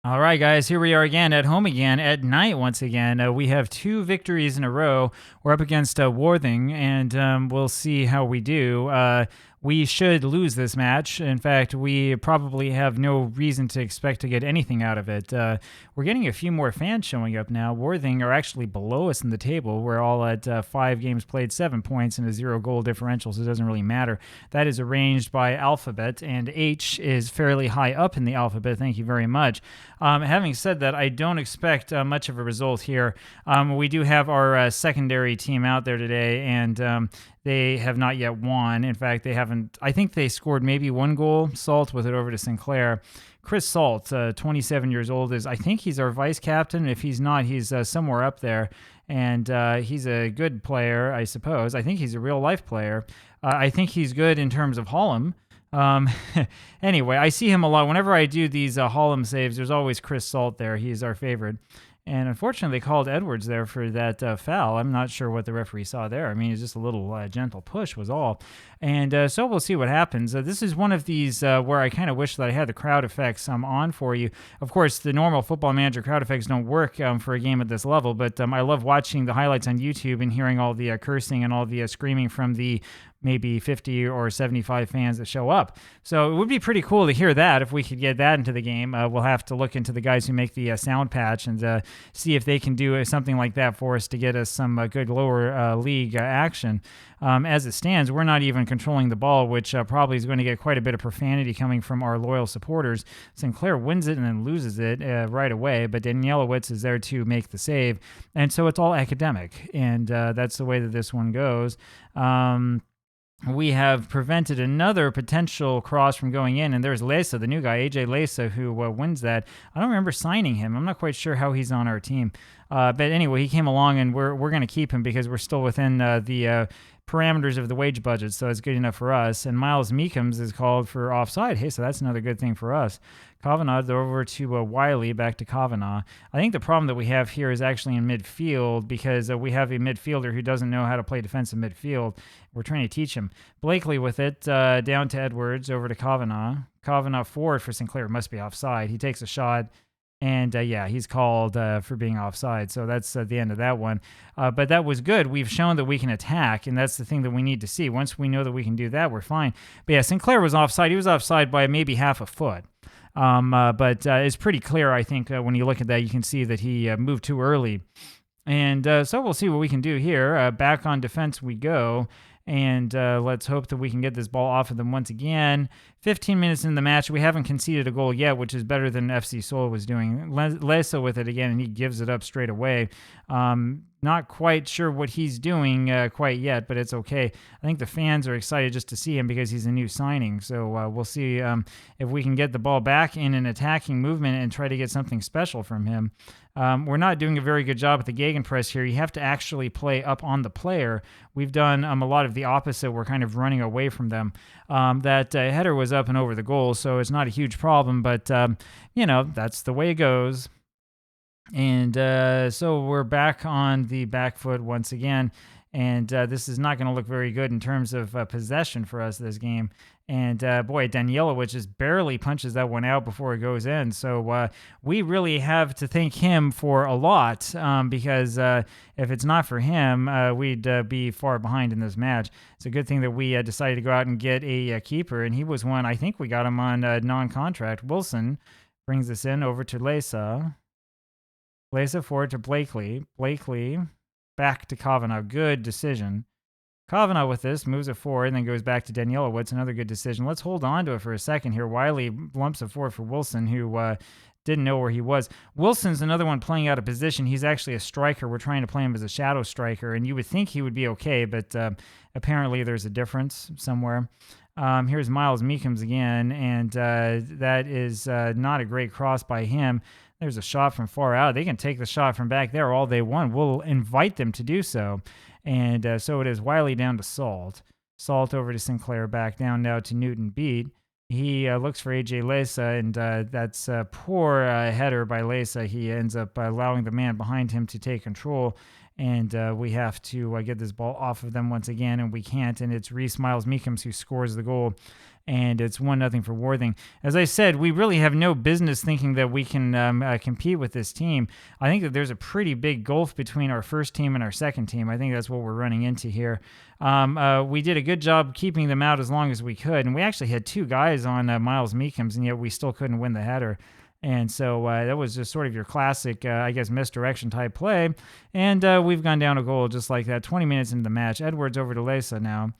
All right, guys, here we are again at home again at night once again. We have two victories in a row. We're up against Worthing, and we'll see how we do. We should lose this match. In fact, we probably have no reason to expect to get anything out of it. We're getting a few more fans showing up now. Worthing are actually below us in the table. We're all at 5 games played, 7 points, and a 0 goal differential, so it doesn't really matter. That is arranged by alphabet, and H is fairly high up in the alphabet. Thank you very much. Having said that, I don't expect much of a result here. We do have our secondary team out there today, and they have not yet won. In fact, they haven't. I think they scored maybe 1 goal. Salt with it over to Sinclair. Chris Salt, 27 years old, I think he's our vice captain. If he's not, he's somewhere up there. And he's a good player, I suppose. I think he's a real life player. I think he's good in terms of Hallam. Um, anyway, I see him a lot. Whenever I do these Hallam saves, there's always Chris Salt there. He's our favorite. And unfortunately, they called Edwards there for that foul. I'm not sure what the referee saw there. I mean, it's just a little gentle push was all. And so we'll see what happens. This is one of these where I kind of wish that I had the crowd effects on for you. Of course, the normal Football Manager crowd effects don't work for a game at this level, but I love watching the highlights on YouTube and hearing all the cursing and all the screaming from the maybe 50 or 75 fans that show up. So it would be pretty cool to hear that if we could get that into the game. We'll have to look into the guys who make the sound patch and see if they can do something like that for us to get us some good lower league action. As it stands, we're not even controlling the ball, which probably is going to get quite a bit of profanity coming from our loyal supporters. Sinclair wins it and then loses it right away, but Danielowitz is there to make the save. And so it's all academic, and that's the way that this one goes. We have prevented another potential cross from going in, and there's Lesa, the new guy, AJ Lesa, who wins that. I don't remember signing him. I'm not quite sure how he's on our team. But anyway, he came along, and we're going to keep him because we're still within the parameters of the wage budget, so it's good enough for us. And Miles Meekums is called for offside. Hey, so that's another good thing for us. Kavanagh over to Wiley, back to Kavanagh. I think the problem that we have here is actually in midfield because we have a midfielder who doesn't know how to play defensive midfield. We're trying to teach him. Blakely with it, down to Edwards, over to Kavanagh. Kavanagh forward for Sinclair, must be offside. He takes a shot. And yeah, he's called for being offside. So that's the end of that one. But that was good. We've shown that we can attack, and that's the thing that we need to see. Once we know that we can do that, we're fine. But yeah, Sinclair was offside. He was offside by maybe half a foot. But it's pretty clear, I think, when you look at that, you can see that he moved too early. And so we'll see what we can do here. Back on defense we go. And let's hope that we can get this ball off of them once again. 15 minutes in the match. We haven't conceded a goal yet, which is better than FC Seoul was doing. Lesa with it again, and he gives it up straight away. Not quite sure what he's doing quite yet, but it's okay. I think the fans are excited just to see him because he's a new signing. So we'll see if we can get the ball back in an attacking movement and try to get something special from him. We're not doing a very good job at the gegenpress here. You have to actually play up on the player. We've done a lot of the opposite. We're kind of running away from them. That header was up and over the goal, so it's not a huge problem, but, that's the way it goes. And so we're back on the back foot once again. And this is not going to look very good in terms of possession for us this game. And boy, Danielowicz just barely punches that one out before it goes in. So we really have to thank him for a lot because if it's not for him, we'd be far behind in this match. It's a good thing that we decided to go out and get a keeper. And he was one, I think we got him on non-contract. Wilson brings this in over to Lesa. Lesa forward to Blakely. Blakely back to Kavanagh. Good decision. Kavanagh with this moves it forward and then goes back to Danielowicz. Another good decision. Let's hold on to it for a second here. Wiley lumps it forward for Wilson, who didn't know where he was. Wilson's another one playing out of position. He's actually a striker. We're trying to play him as a shadow striker, and you would think he would be okay, but apparently there's a difference somewhere. Here's Miles Meekums again, and that is not a great cross by him. There's a shot from far out. They can take the shot from back there all they want. We'll invite them to do so. And so it is Wiley down to Salt. Salt over to Sinclair, back down now to Newton Beat. He looks for AJ Lesa, and that's a poor header by Lesa. He ends up allowing the man behind him to take control. And we have to get this ball off of them once again, and we can't. And it's Reese Miles Meekums who scores the goal. and it's 1-0 for Worthing. As I said, we really have no business thinking that we can compete with this team. I think that there's a pretty big gulf between our first team and our second team. I think that's what we're running into here. We did a good job keeping them out as long as we could, and we actually had 2 guys on Miles Meekums, and yet we still couldn't win the header. And so that was just sort of your classic, I guess, misdirection type play. And we've gone down a goal just like that. 20 minutes into the match. Edwards over to Lesa now.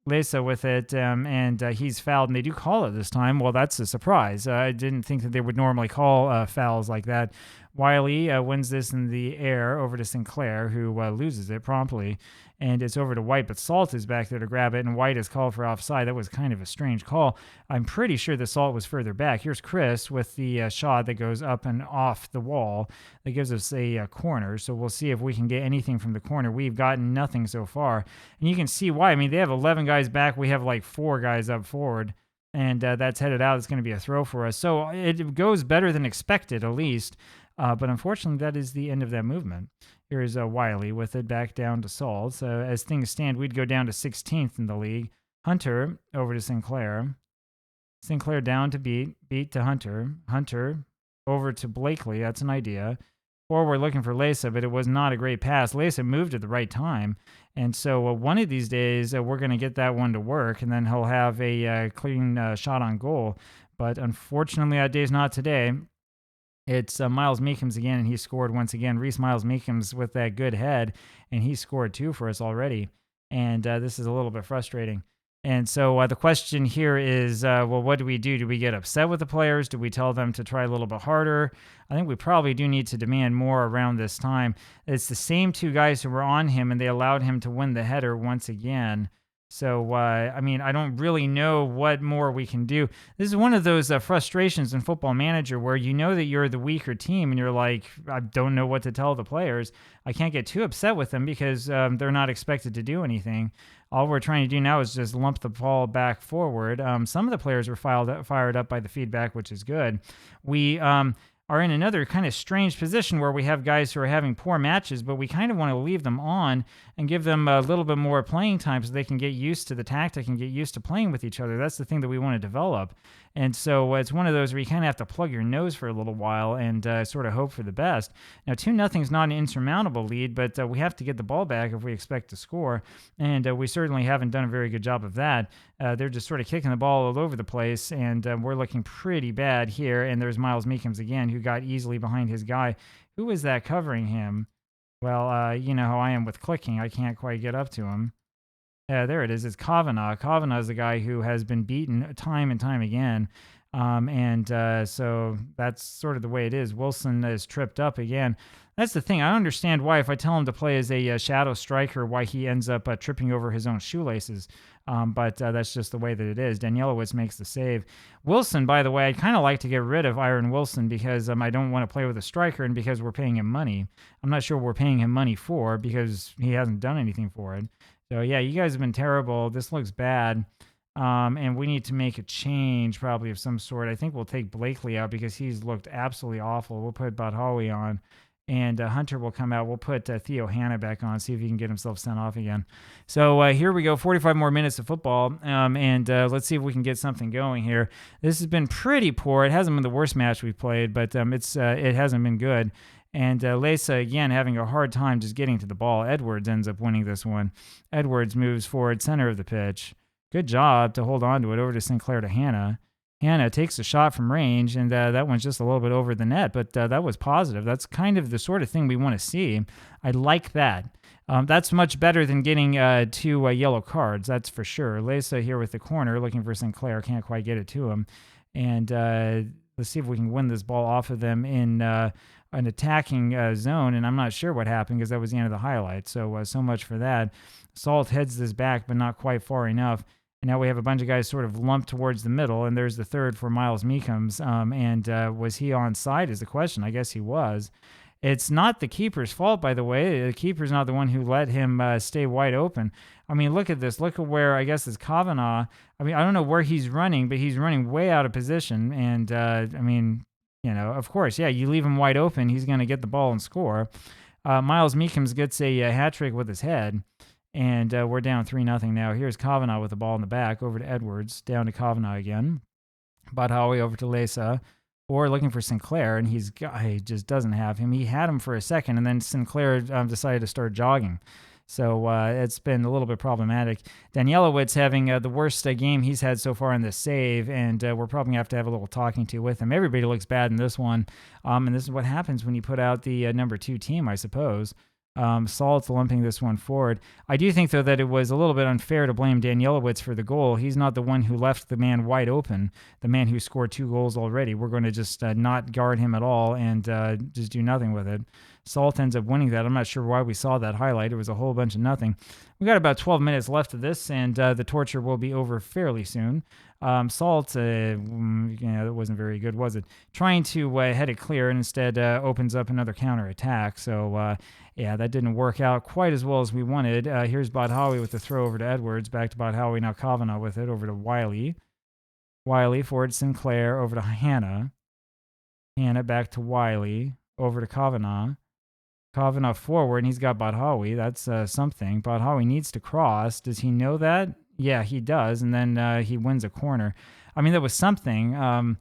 Lesa with it, and he's fouled, and they do call it this time. Well, that's a surprise. I didn't think that they would normally call fouls like that. Wiley wins this in the air over to Sinclair, who loses it promptly. And it's over to White, but Salt is back there to grab it, and White is called for offside. That was kind of a strange call. I'm pretty sure the Salt was further back. Here's Chris with the shot that goes up and off the wall. That gives us a corner, so we'll see if we can get anything from the corner. We've gotten nothing so far, and you can see why. I mean, they have 11 guys back. We have like 4 guys up forward, and that's headed out. It's going to be a throw for us. So it goes better than expected, at least. But unfortunately, that is the end of that movement. Here is Wiley with it back down to Saul. So as things stand, we'd go down to 16th in the league. Hunter over to Sinclair. Sinclair down to beat to Hunter. Hunter over to Blakely. That's an idea. Forward looking for Lesa, but it was not a great pass. Lesa moved at the right time. And so one of these days, we're going to get that one to work, and then he'll have a clean shot on goal. But unfortunately, that day's not today. It's Miles Meekums again, and he scored once again. Reese Miles Meekums with that good head, and he scored 2 for us already. And this is a little bit frustrating. And so the question here is, well, what do we do? Do we get upset with the players? Do we tell them to try a little bit harder? I think we probably do need to demand more around this time. It's the same 2 guys who were on him, and they allowed him to win the header once again. So, I mean, I don't really know what more we can do. This is one of those frustrations in Football Manager where you know that you're the weaker team and you're like, I don't know what to tell the players. I can't get too upset with them because they're not expected to do anything. All we're trying to do now is just lump the ball back forward. Some of the players were fired up by the feedback, which is good. We are in another kind of strange position where we have guys who are having poor matches, but we kind of want to leave them on and give them a little bit more playing time so they can get used to the tactic and get used to playing with each other. That's the thing that we want to develop. And so it's one of those where you kind of have to plug your nose for a little while and sort of hope for the best. Now, 2-0 is not an insurmountable lead, but we have to get the ball back if we expect to score. And we certainly haven't done a very good job of that. They're just sort of kicking the ball all over the place, and we're looking pretty bad here. And there's Miles Meekums again, who got easily behind his guy. Who was that covering him? Well, you know how I am with clicking. I can't quite get up to him. There it is. It's Kavanagh. Kavanagh is the guy who has been beaten time and time again. So that's sort of the way it is. Wilson is tripped up again. That's the thing. I understand why, if I tell him to play as a shadow striker, why he ends up tripping over his own shoelaces. But that's just the way that it is. Danielowitz makes the save. Wilson, by the way, I'd kind of like to get rid of Iron Wilson because I don't want to play with a striker and because we're paying him money. I'm not sure what we're paying him money for because he hasn't done anything for it. So, yeah, you guys have been terrible. This looks bad. And we need to make a change probably of some sort. I think we'll take Blakely out because he's looked absolutely awful. We'll put Badhawi on. And Hunter will come out. We'll put Theo Hanna back on, see if he can get himself sent off again. So here we go, 45 more minutes of football, and let's see if we can get something going here. This has been pretty poor. It hasn't been the worst match we've played, but it hasn't been good. And Lesa, again, having a hard time just getting to the ball. Edwards ends up winning this one. Edwards moves forward, center of the pitch. Good job to hold on to it, over to Sinclair to Hanna. Hanna takes a shot from range, and that one's just a little bit over the net, but that was positive. That's kind of the sort of thing we want to see. I like that. That's much better than getting 2 yellow cards, that's for sure. Lesa here with the corner, looking for Sinclair. Can't quite get it to him. And let's see if we can win this ball off of them in an attacking zone, and I'm not sure what happened because that was the end of the highlight. So much for that. Salt heads this back, but not quite far enough. And now we have a bunch of guys sort of lumped towards the middle, and there's the third for Miles Meekums. Was he onside is the question. I guess he was. It's not the keeper's fault, by the way. The keeper's not the one who let him stay wide open. I mean, look at this. Look at where, I guess it's Kavanagh. I mean, I don't know where he's running, but he's running way out of position. And, of course, yeah, you leave him wide open, he's going to get the ball and score. Miles Meekums gets a hat trick with his head. And we're down 3-0 now. Here's Kavanagh with the ball in the back, over to Edwards, down to Kavanagh again. Badhawi over to Lesa, or looking for Sinclair, and he just doesn't have him. He had him for a second, and then Sinclair decided to start jogging. So it's been a little bit problematic. Danielowitz having the worst game he's had so far in this save, and we're probably going to have a little talking to with him. Everybody looks bad in this one, and this is what happens when you put out the number 2 team, I suppose. Salt's lumping this one forward. I do think, though, that it was a little bit unfair to blame Danielowitz for the goal. He's not the one who left the man wide open, the man who scored 2 goals already. We're going to just not guard him at all and just do nothing with it. Salt ends up winning that. I'm not sure why we saw that highlight. It was a whole bunch of nothing. We got about 12 minutes left of this, and the torture will be over fairly soon. Salt, that wasn't very good, was it? Trying to head it clear, and instead opens up another counterattack. So, yeah, that didn't work out quite as well as we wanted. Here's Badhawi with the throw over to Edwards. Back to Badhawi, now Kavanagh with it, over to Wiley. Wiley forward Sinclair, over to Hannah. Hannah back to Wiley, over to Kavanagh. Kavanagh forward, and he's got Badhawi. That's something. Badhawi needs to cross. Does he know that? Yeah, he does, and then he wins a corner. I mean, that was something.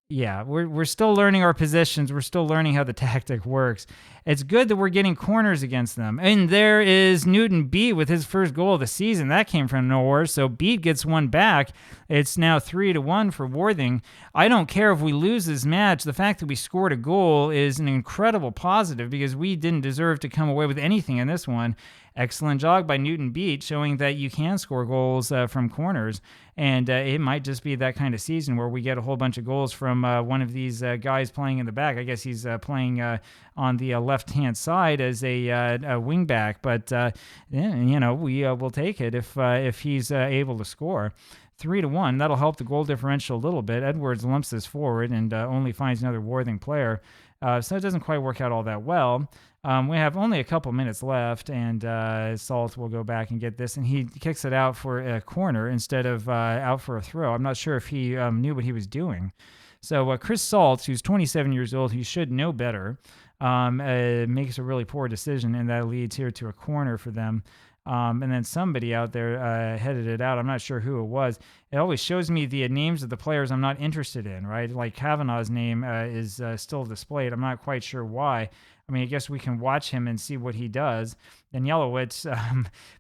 Yeah, we're still learning our positions. We're still learning how the tactic works. It's good that we're getting corners against them. And there is Newton Beat with his first goal of the season. That came from nowhere, so Beat gets one back. It's now 3-1 for Worthing. I don't care if we lose this match. The fact that we scored a goal is an incredible positive because we didn't deserve to come away with anything in this one. Excellent jog by Newton Beat, showing that you can score goals from corners. And it might just be that kind of season where we get a whole bunch of goals from one of these guys playing in the back. I guess he's playing on the left-hand side as a wing back. But, we will take it if he's able to score. 3-1. That'll help the goal differential a little bit. Edwards lumps this forward and only finds another Worthing player. So it doesn't quite work out all that well. We have only a couple minutes left, and Salt will go back and get this, and he kicks it out for a corner instead of out for a throw. I'm not sure if he knew what he was doing. So Chris Salt, who's 27 years old, he should know better, makes a really poor decision, and that leads here to a corner for them. And then somebody out there headed it out. I'm not sure who it was. It always shows me the names of the players I'm not interested in, right? Like Kavanagh's name is still displayed. I'm not quite sure why. I mean, I guess we can watch him and see what he does. Then Yelowitz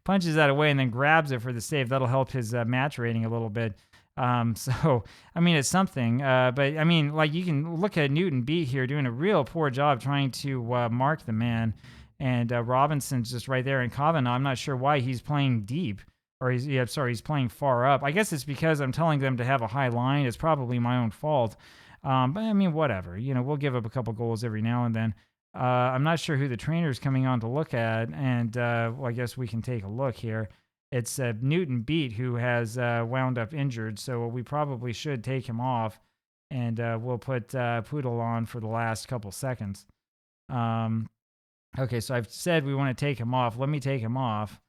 punches that away and then grabs it for the save. That'll help his match rating a little bit. So, I mean, it's something. But, I mean, like you can look at Newton Beat here doing a real poor job trying to mark the man. And Robinson's just right there. And Kavanagh, I'm not sure why he's playing deep. Or he's playing far up. I guess it's because I'm telling them to have a high line. It's probably my own fault. But, I mean, whatever. We'll give up a couple goals every now and then. I'm not sure who the trainer's coming on to look at. And I guess we can take a look here. It's Newton Beat who has wound up injured. So we probably should take him off. And we'll put Poodle on for the last couple seconds. Okay, so I've said we want to take him off. Let me take him off.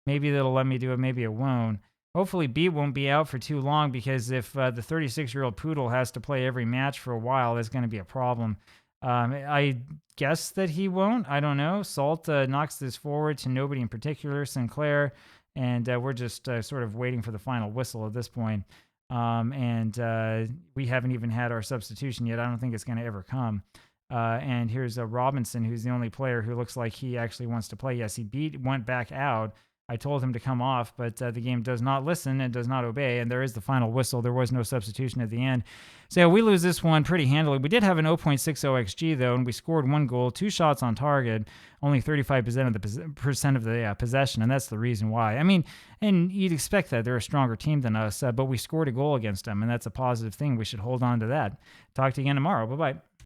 Maybe that'll let me do it. Maybe it won't. Hopefully, Beat won't be out for too long because if the 36-year-old Poodle has to play every match for a while, that's going to be a problem. I guess that he won't. I don't know. Salt knocks this forward to nobody in particular, Sinclair, and we're just sort of waiting for the final whistle at this point. And we haven't even had our substitution yet. I don't think it's going to ever come. And here's Robinson, who's the only player who looks like he actually wants to play. Yes, went back out. I told him to come off, but the game does not listen and does not obey, and there is the final whistle. There was no substitution at the end. So we lose this one pretty handily. We did have an 0.60 XG, though, and we scored 1 goal, 2 shots on target, only 35% of the possession, and that's the reason why. I mean, and you'd expect that. They're a stronger team than us, but we scored a goal against them, and that's a positive thing. We should hold on to that. Talk to you again tomorrow. Bye-bye.